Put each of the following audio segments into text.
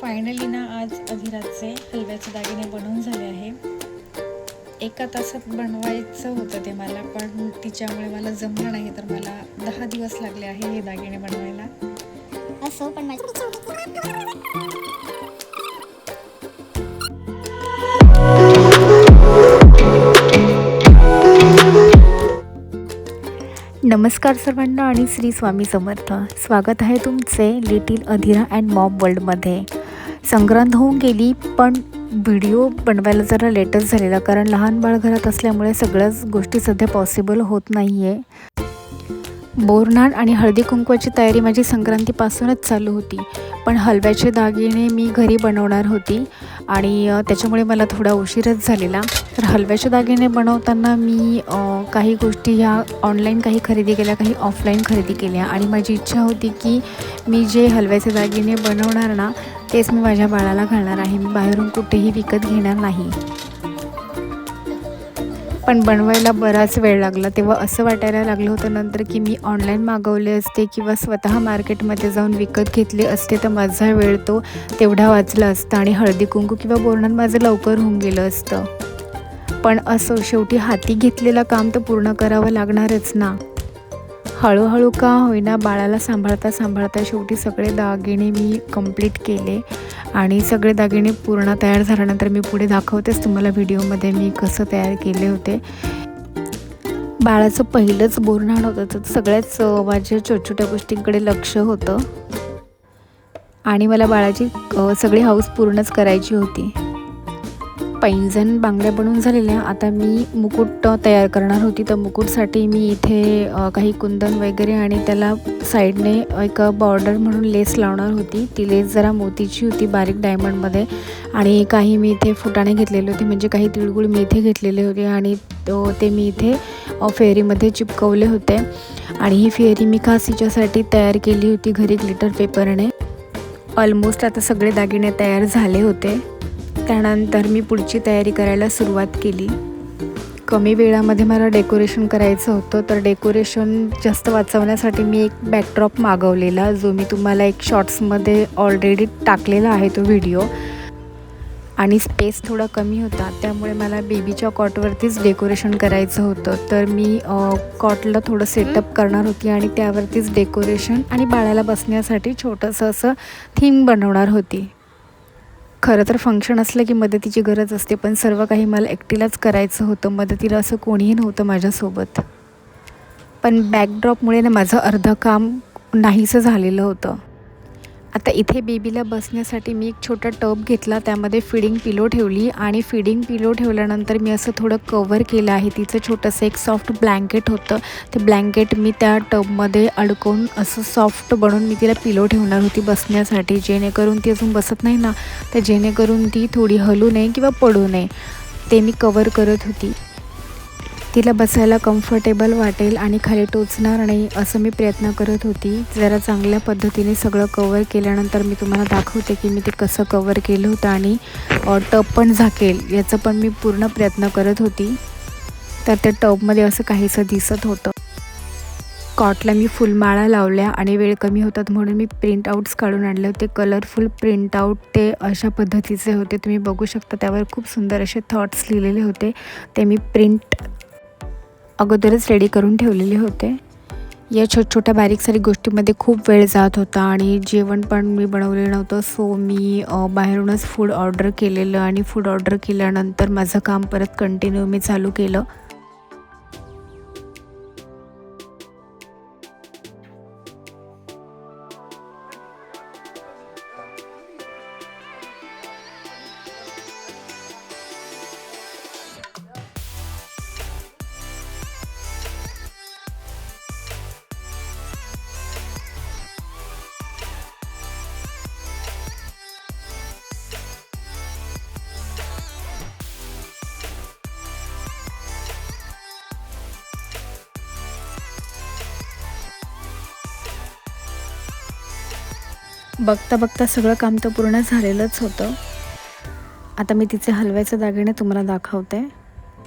Finally ना आज अधिराजचे हलव्याचे दागिने बनवून झाले आहे. एका तासात बनवायचं होतं ते मला, पण तिच्यामुळे मला जमलं नाही, तर मला 10 दिवस लागले आहे हे दागिने बनवायला. असो पण नमस्कार सर्वांना आणि श्री स्वामी समर्थ. स्वागत आहे तुमचे लिटिल अधिरा अँड मॉम वर्ल्डमध्ये. संक्रांत होऊन गेली, पण व्हिडिओ बनवायला जरा लेटच झालेला, कारण लहान बाळ घरात असल्यामुळे सगळ्याच गोष्टी सध्या पॉसिबल होत नाही आहे. बोरन्हाण आणि हळदी कुंकवाची तयारी माझी संक्रांतीपासूनच चालू होती, पण हलव्याचे दागिने मी घरी बनवणार होती आणि त्याच्यामुळे मला थोडा उशीरच झालेला. तर हलव्याचे दागिने बनवताना मी काही गोष्टी ह्या ऑनलाईन काही खरेदी केल्या, काही ऑफलाईन खरेदी केल्या आणि माझी इच्छा होती की मी जे हलव्याचे दागिने बनवणार ना तेच मी माझ्या बाळाला घालणार आहे. मी बाहेरून कुठेही विकत घेणार नाही. पण बनवायला बराच वेळ लागला. तेव्हा असं वाटायला लागलं होतं नंतर की मी ऑनलाईन मागवले असते किंवा स्वतः मार्केटमध्ये जाऊन विकत घेतले असते तर माझा वेळ तो तेवढा वाचला असता आणि हळदी कुंकू किंवा बोरन्हाण माझं लवकर होऊन गेलं असतं. पण असं शेवटी हाती घेतलेलं काम तर पूर्ण करावं लागणारच ना. हळूहळू का होईना बाळाला सांभाळता सांभाळता शेवटी सगळे दागिने मी कंप्लीट केले आणि सगळे दागिने पूर्ण तयार झाल्यानंतर मी पुढे दाखवतेच तुम्हाला व्हिडिओमध्ये मी कसं तयार केले होते. बाळाचं पहिलंच बोरन्हाण होतं, तर सगळ्याच माझ्या छोट्या गोष्टींकडे लक्ष होतं आणि मला बाळाची सगळी हौस पूर्णच करायची होती. पैंजण बांगड्या बनवून झालेल्या. आता मी मुकुट तयार करणार होती, तर मुकुटसाठी मी इथे काही कुंदन वगैरे आणि त्याला साईडने एक बॉर्डर म्हणून लेस लावणार होती. ती लेस जरा मोतीची होती, बारीक डायमंडमध्ये, आणि काही मी इथे फुटाणे घेतलेले होते, म्हणजे काही तिळगुळ मी इथे घेतलेले होते आणि ते मी इथे फेरीमध्ये चिपकवले होते. आणि ही फेरी मी खास हिच्यासाठी तयार केली होती घरी ग्लिटर पेपरने. ऑलमोस्ट आता सगळे दागिने तयार झाले होते. त्यानंतर मी पुढची तयारी करायला सुरुवात केली. कमी वेळामध्ये मला डेकोरेशन करायचं होतं, तर डेकोरेशन जास्त वाचवण्यासाठी मी एक बॅकड्रॉप मागवलेला, जो मी तुम्हाला एक शॉर्ट्समध्ये ऑलरेडी टाकलेला आहे तो व्हिडिओ. आणि स्पेस थोडा कमी होता, त्यामुळे मला बेबीच्या कॉटवरतीच डेकोरेशन करायचं होतं. तर मी कॉटला थोडं सेटअप करणार होती आणि त्यावरतीच डेकोरेशन आणि बाळाला बसण्यासाठी छोटंसं असं थीम बनवणार होती. खरं तर फंक्शन असलं की मदतीची गरज असते, पण सर्व काही मला एकटीलाच करायचं होतं. मदतीला असं कोणीही नव्हतं माझ्यासोबत. पण बॅकड्रॉपमुळे ना माझं अर्धं काम नाहीसं झालेलं होतं. आता इथे बेबीला बसण्यासाठी मी एक छोटा टब घेतला, त्यामध्ये फीडिंग पिलो ठेवली आणि फीडिंग पिलो ठेवल्यानंतर मी असं थोडं कवर केलं आहे. तिचं छोटंसं एक सॉफ्ट ब्लँकेट होतं, ते ब्लँकेट मी त्या टबमध्ये अडकवून असं सॉफ्ट बनवून मी तिला पिलो ठेवणार होती बसण्यासाठी, जेणेकरून ती अजून बसत नाही ना, तर जेणेकरून ती थोडी हलू नये किंवा पडू नये, ते मी कवर करत होती. तिला बसायला कम्फर्टेबल वाटेल आणि खाली टोचणार नाही असं मी प्रयत्न करत होती. जरा चांगल्या पद्धतीने सगळं कवर केल्यानंतर मी तुम्हाला दाखवते की मी ते कसं कवर केलं होतं आणि टब पण झाकेल याचं पण मी पूर्ण प्रयत्न करत होती. तर त्या टबमध्ये असं काहीसं दिसत होतं. कॉटला मी फुलमाळा लावल्या आणि वेळ कमी होतात म्हणून मी प्रिंटआउट्स काढून आणले होते. कलरफुल प्रिंटआउट ते अशा पद्धतीचे होते, तुम्ही बघू शकता. त्यावर खूप सुंदर असे थॉट्स लिहिलेले होते, ते मी प्रिंट अगोदरच रेडी करून ठेवलेले होते. या छोट्या बारीक सारी गोष्टीमध्ये खूप वेळ जात होता आणि जेवण पण मी बनवलेलं नव्हतं, सो मी बाहेरूनच फूड ऑर्डर केलेलं आणि फूड ऑर्डर केल्यानंतर माझं काम परत कंटिन्यू मी चालू केलं. बघता बघता सगळं काम तर पूर्ण झालेलंच होतं. आता मी तिचे हलव्याचे दागिने तुम्हाला दाखवते.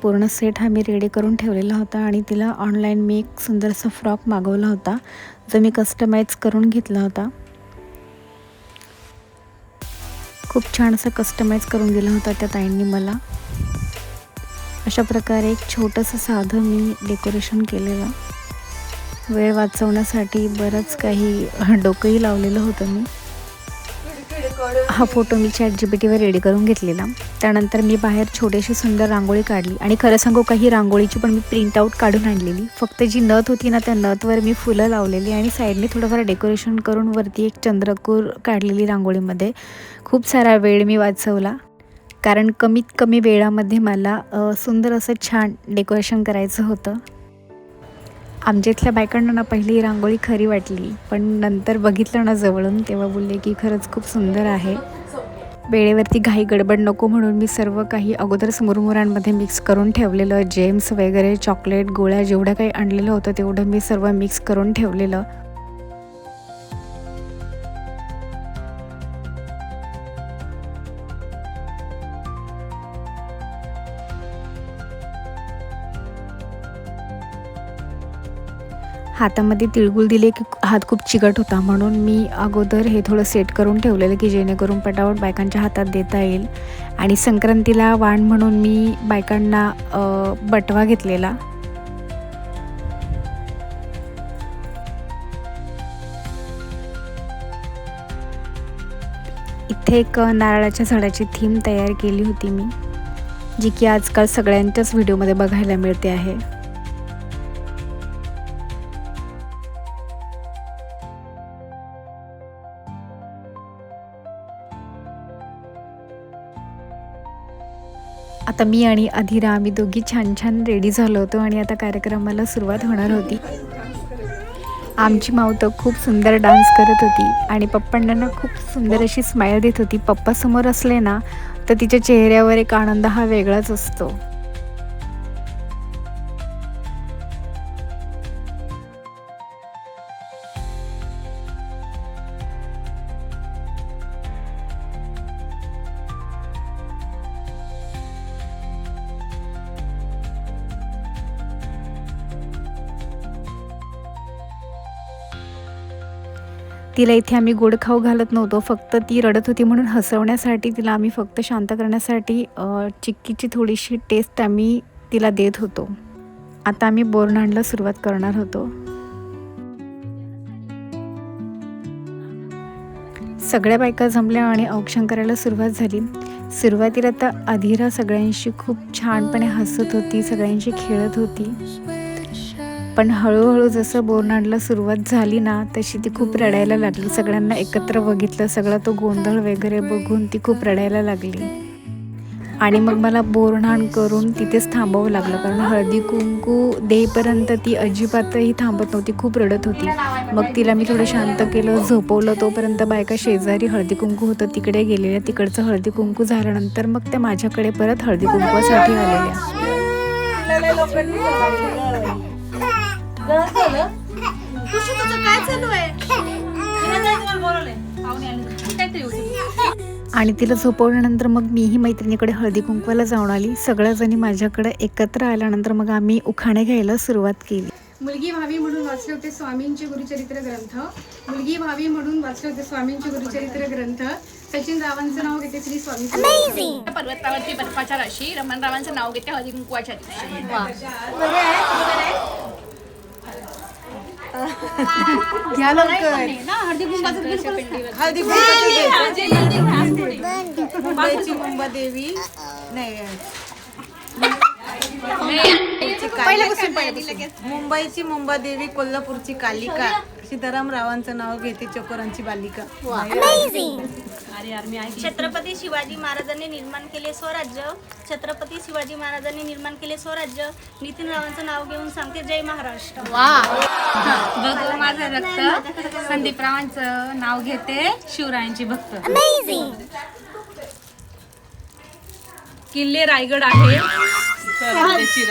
पूर्ण सेट हा मी रेडी करून ठेवलेला होता आणि तिला ऑनलाईन मी एक सुंदरसा फ्रॉक मागवला होता, जो मी कस्टमाइज करून घेतला होता. खूप छान असं कस्टमाइज करून दिलं होतं त्या ताईंनी मला. अशा प्रकारे एक छोटंसं साधं मी डेकोरेशन केलेलं. वेळ वाचवण्यासाठी बरंच काही डोकंही लावलेलं होतं मी. हा फोटो मी ChatGPTवर रेडी करून घेतलेला. त्यानंतर मी बाहेर छोटीशी सुंदर रांगोळी काढली आणि खरं सांगू का ही रांगोळीची पण मी प्रिंट आऊट काढून आणलेली. फक्त जी नथ होती ना त्या नथवर मी फुलं लावलेली आणि साईडने थोडंफार डेकोरेशन करून वरती एक चंद्रकोर काढलेली रांगोळीमध्ये. खूप सारा वेळ मी वाचवला कारण कमीत कमी वेळामध्ये मला सुंदर असं छान डेकोरेशन करायचं होतं. आमच्या इथल्या बायकांना ना पहिली रांगोळी खरी वाटली, पण नंतर बघितलं ना जवळून तेव्हा बोलले की खरंच खूप सुंदर आहे. वेळेवरती घाई गडबड नको म्हणून मी सर्व काही अगोदरच मुरमुरांमध्ये मिक्स करून ठेवलेलं. जेम्स वगैरे चॉकलेट गोळ्या जेवढं काही आणलेलं होतं तेवढं मी सर्व मिक्स करून ठेवलेलं. हातामध्ये तिळगुळ दिले की हात खूप चिकट होता म्हणून मी अगोदर हे थोडं सेट करून ठेवलेलं की जेणेकरून पटापट बायकांच्या हातात देता येईल. आणि संक्रांतीला वाण म्हणून मी बायकांना बटवा घेतलेला. इथे एक नारळाच्या झाडाची थीम तयार केली होती मी, जी की आजकाल सगळ्यांच्याच व्हिडिओमध्ये बघायला मिळते आहे. आता मी आणि अधीरा आम्ही दोघी छान छान रेडी झालो होतो आणि आता कार्यक्रमाला सुरुवात होणार होती. आमची माऊ तर खूप सुंदर डान्स करत होती आणि पप्पांना ना खूप सुंदर अशी स्माईल देत होती. पप्पा समोर असले ना तर तिच्या चेहऱ्यावर एक आनंद हा वेगळाच असतो. तिला इथे आम्ही गोड खाऊ घालत नव्हतो, फक्त ती रडत होती म्हणून हसवण्यासाठी तिला आम्ही फक्त शांत करण्यासाठी चिक्कीची थोडीशी टेस्ट आम्ही तिला देत होतो. आता आम्ही बोरनाणला सुरुवात करणार होतो. सगळ्या बायका जमल्या आणि औक्षण करायला सुरुवात झाली. सुरुवातीला तर अधीरा सगळ्यांशी खूप छानपणे हसत होती, सगळ्यांशी खेळत होती. पण हळूहळू जसं बोरनाणला सुरुवात झाली ना तशी ती खूप रडायला लागली. सगळ्यांना एकत्र बघितलं, सगळा तो गोंधळ वगैरे बघून ती खूप रडायला लागली. आणि मग मला बोरनाण करून तिथेच थांबावं लागलं कारण हळदी कुंकू देईपर्यंत ती अजिबातही थांबत नव्हती, खूप रडत होती. मग तिला मी थोडं शांत केलं, झोपवलं. तोपर्यंत बायका शेजारी हळदी कुंकू होतं तिकडे गेलेल्या. तिकडचं हळदी कुंकू झाल्यानंतर मग त्या माझ्याकडे परत हळदी कुंकवासाठी आलेल्या. आणि तिला झोपवल्यानंतर मग मीही मैत्रिणीकडे हळदी कुंकवाला जाऊन आली. सगळ्याजणी माझ्याकडे एकत्र आल्यानंतर मग आम्ही उखाणे घ्यायला सुरुवात केली. मुलगी व्हावी म्हणून वाचले होते स्वामींचे गुरुचरित्र ग्रंथ. मुलगी व्हावी म्हणून वाचले होते स्वामींचे गुरुचरित्र ग्रंथ. सचिन रावांचं नाव घेते श्री स्वामी. पर्वतावरती बर्फाच्या राशी रमणरावांचं नाव घेते हळदी कुंकवाच्या दिवशी. घ्या लवकर. हळदी मुंबाईची मुंबादेवी नाही मुंबईची मुंबादेवी, कोल्हापूरची कालिका, सीताराम रावांचं नाव घेते चकोरांची बालिका. छत्रपती शिवाजी महाराजांनी निर्माण केले स्वराज्य. छत्रपती शिवाजी महाराजांनी निर्माण केले स्वराज्य. नितीन रावांचं नाव घेऊन सांगते जय महाराष्ट्र. बघ माझं रक्त. संदीप रावांचं नाव घेते शिवरायांची भक्त. किल्ले रायगड आहे स्वराज्याची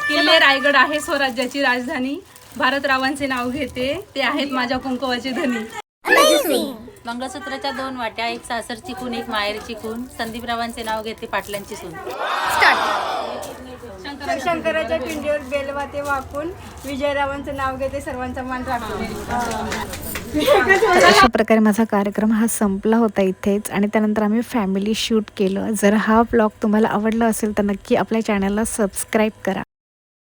किल्ले रायगड आहे स्वराज्याची राजधानी. भारतरावांचे नाव घेते, ते आहेत माझ्या कुंकवाचे धनी. मंगळसूत्राच्या 2 वाट्या, एक सासरची खून एक माहेरची खून. संदीपरावांचे नाव घेते पाटलांची सून. शंकर शंकराच्या पिंडीवर बेलवाते वाकून विजयरावांचं नाव घेते, सर्वांचा मान राखून. अशा प्रकारे माझा कार्यक्रम हा संपला होता इथेच आणि त्यानंतर आम्ही फॅमिली शूट केलं. जर हा व्लॉग तुम्हाला आवडला असेल तर नक्की आपल्या चॅनलला सबस्क्राईब करा.